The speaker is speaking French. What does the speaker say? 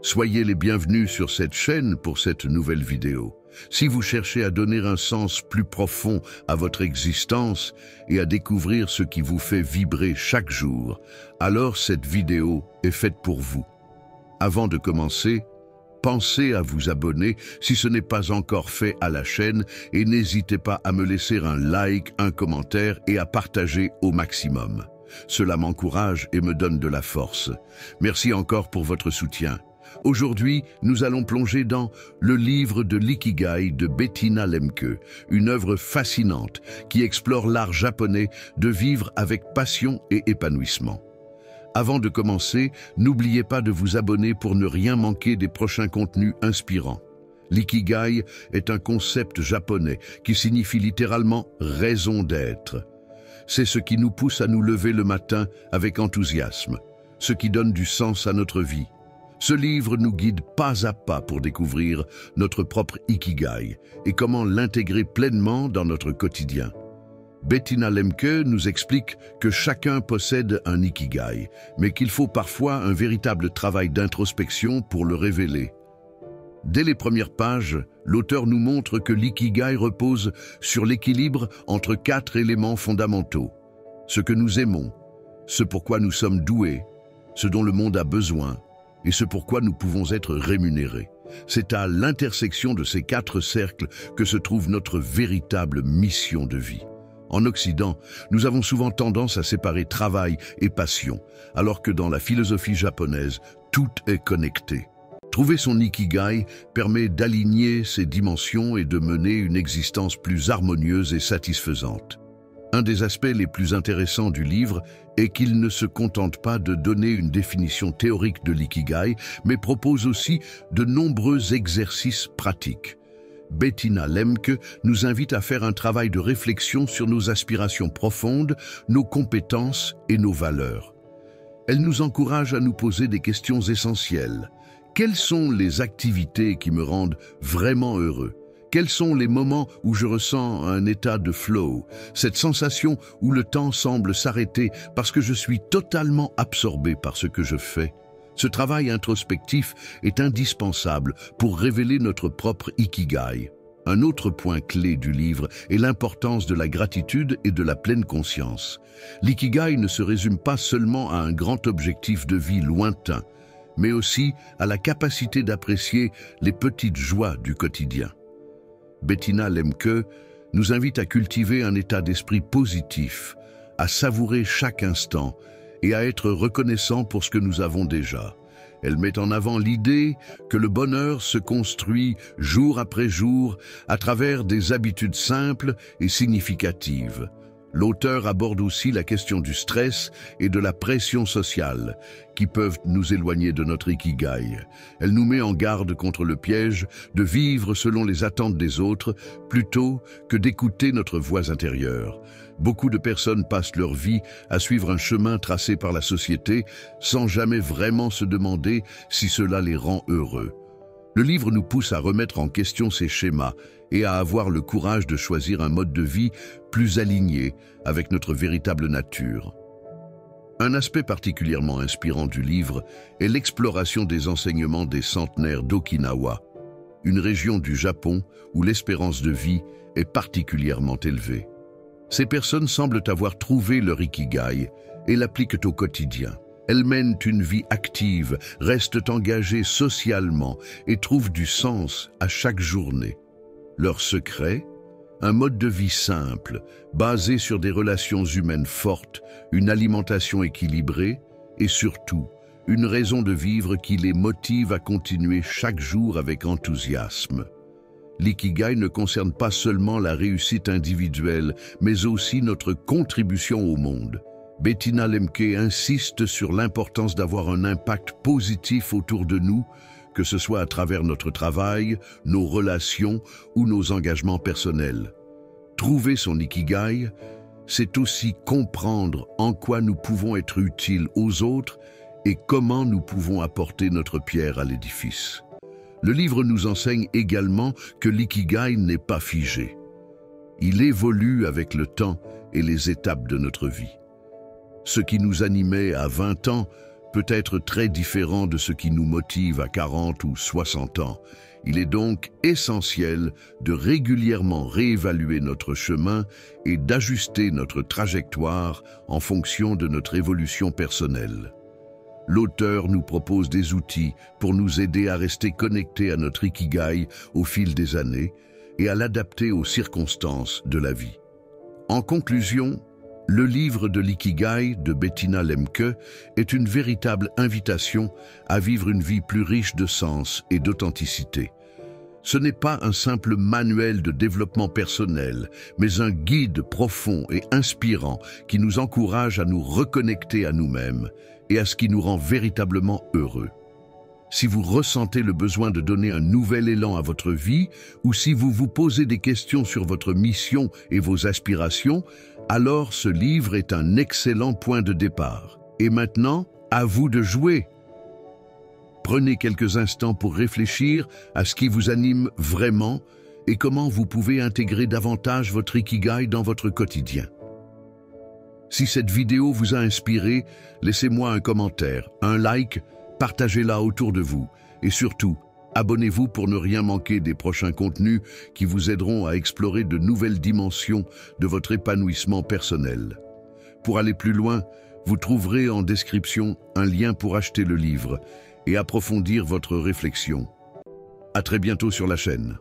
Soyez les bienvenus sur cette chaîne pour cette nouvelle vidéo. Si vous cherchez à donner un sens plus profond à votre existence et à découvrir ce qui vous fait vibrer chaque jour, alors cette vidéo est faite pour vous. Avant de commencer, pensez à vous abonner si ce n'est pas encore fait à la chaîne et n'hésitez pas à me laisser un like, un commentaire et à partager au maximum. Cela m'encourage et me donne de la force. Merci encore pour votre soutien. Aujourd'hui, nous allons plonger dans le livre de l'Ikigai de Bettina Lemke, une œuvre fascinante qui explore l'art japonais de vivre avec passion et épanouissement. Avant de commencer, n'oubliez pas de vous abonner pour ne rien manquer des prochains contenus inspirants. L'Ikigai est un concept japonais qui signifie littéralement « raison d'être ». C'est ce qui nous pousse à nous lever le matin avec enthousiasme, ce qui donne du sens à notre vie. Ce livre nous guide pas à pas pour découvrir notre propre Ikigai et comment l'intégrer pleinement dans notre quotidien. Bettina Lemke nous explique que chacun possède un Ikigai, mais qu'il faut parfois un véritable travail d'introspection pour le révéler. Dès les premières pages, l'auteur nous montre que l'Ikigai repose sur l'équilibre entre 4 éléments fondamentaux. Ce que nous aimons, ce pourquoi nous sommes doués, ce dont le monde a besoin, et ce pourquoi nous pouvons être rémunérés. C'est à l'intersection de ces 4 cercles que se trouve notre véritable mission de vie. En Occident, nous avons souvent tendance à séparer travail et passion, alors que dans la philosophie japonaise, tout est connecté. Trouver son Ikigai permet d'aligner ces dimensions et de mener une existence plus harmonieuse et satisfaisante. Un des aspects les plus intéressants du livre est qu'il ne se contente pas de donner une définition théorique de l'Ikigai, mais propose aussi de nombreux exercices pratiques. Bettina Lemke nous invite à faire un travail de réflexion sur nos aspirations profondes, nos compétences et nos valeurs. Elle nous encourage à nous poser des questions essentielles. Quelles sont les activités qui me rendent vraiment heureux ? Quels sont les moments où je ressens un état de flow, cette sensation où le temps semble s'arrêter parce que je suis totalement absorbé par ce que je fais? Ce travail introspectif est indispensable pour révéler notre propre Ikigai. Un autre point clé du livre est l'importance de la gratitude et de la pleine conscience. L'Ikigai ne se résume pas seulement à un grand objectif de vie lointain, mais aussi à la capacité d'apprécier les petites joies du quotidien. Bettina Lemke nous invite à cultiver un état d'esprit positif, à savourer chaque instant et à être reconnaissant pour ce que nous avons déjà. Elle met en avant l'idée que le bonheur se construit jour après jour à travers des habitudes simples et significatives. L'auteur aborde aussi la question du stress et de la pression sociale qui peuvent nous éloigner de notre Ikigai. Elle nous met en garde contre le piège de vivre selon les attentes des autres plutôt que d'écouter notre voix intérieure. Beaucoup de personnes passent leur vie à suivre un chemin tracé par la société sans jamais vraiment se demander si cela les rend heureux. Le livre nous pousse à remettre en question ces schémas et à avoir le courage de choisir un mode de vie plus aligné avec notre véritable nature. Un aspect particulièrement inspirant du livre est l'exploration des enseignements des centenaires d'Okinawa, une région du Japon où l'espérance de vie est particulièrement élevée. Ces personnes semblent avoir trouvé leur Ikigai et l'appliquent au quotidien. Elles mènent une vie active, restent engagées socialement et trouvent du sens à chaque journée. Leur secret ? Un mode de vie simple, basé sur des relations humaines fortes, une alimentation équilibrée et surtout, une raison de vivre qui les motive à continuer chaque jour avec enthousiasme. L'Ikigai ne concerne pas seulement la réussite individuelle, mais aussi notre contribution au monde. Bettina Lemke insiste sur l'importance d'avoir un impact positif autour de nous, que ce soit à travers notre travail, nos relations ou nos engagements personnels. Trouver son Ikigai, c'est aussi comprendre en quoi nous pouvons être utiles aux autres et comment nous pouvons apporter notre pierre à l'édifice. Le livre nous enseigne également que l'Ikigai n'est pas figé. Il évolue avec le temps et les étapes de notre vie. Ce qui nous animait à 20 ans peut être très différent de ce qui nous motive à 40 ou 60 ans. Il est donc essentiel de régulièrement réévaluer notre chemin et d'ajuster notre trajectoire en fonction de notre évolution personnelle. L'auteur nous propose des outils pour nous aider à rester connectés à notre Ikigai au fil des années et à l'adapter aux circonstances de la vie. En conclusion, le livre de l'Ikigai de Bettina Lemke est une véritable invitation à vivre une vie plus riche de sens et d'authenticité. Ce n'est pas un simple manuel de développement personnel, mais un guide profond et inspirant qui nous encourage à nous reconnecter à nous-mêmes et à ce qui nous rend véritablement heureux. Si vous ressentez le besoin de donner un nouvel élan à votre vie, ou si vous vous posez des questions sur votre mission et vos aspirations, alors ce livre est un excellent point de départ. Et maintenant, à vous de jouer. Prenez quelques instants pour réfléchir à ce qui vous anime vraiment et comment vous pouvez intégrer davantage votre Ikigai dans votre quotidien. Si cette vidéo vous a inspiré, laissez-moi un commentaire, un like, partagez-la autour de vous et surtout, abonnez-vous pour ne rien manquer des prochains contenus qui vous aideront à explorer de nouvelles dimensions de votre épanouissement personnel. Pour aller plus loin, vous trouverez en description un lien pour acheter le livre et approfondir votre réflexion. À très bientôt sur la chaîne.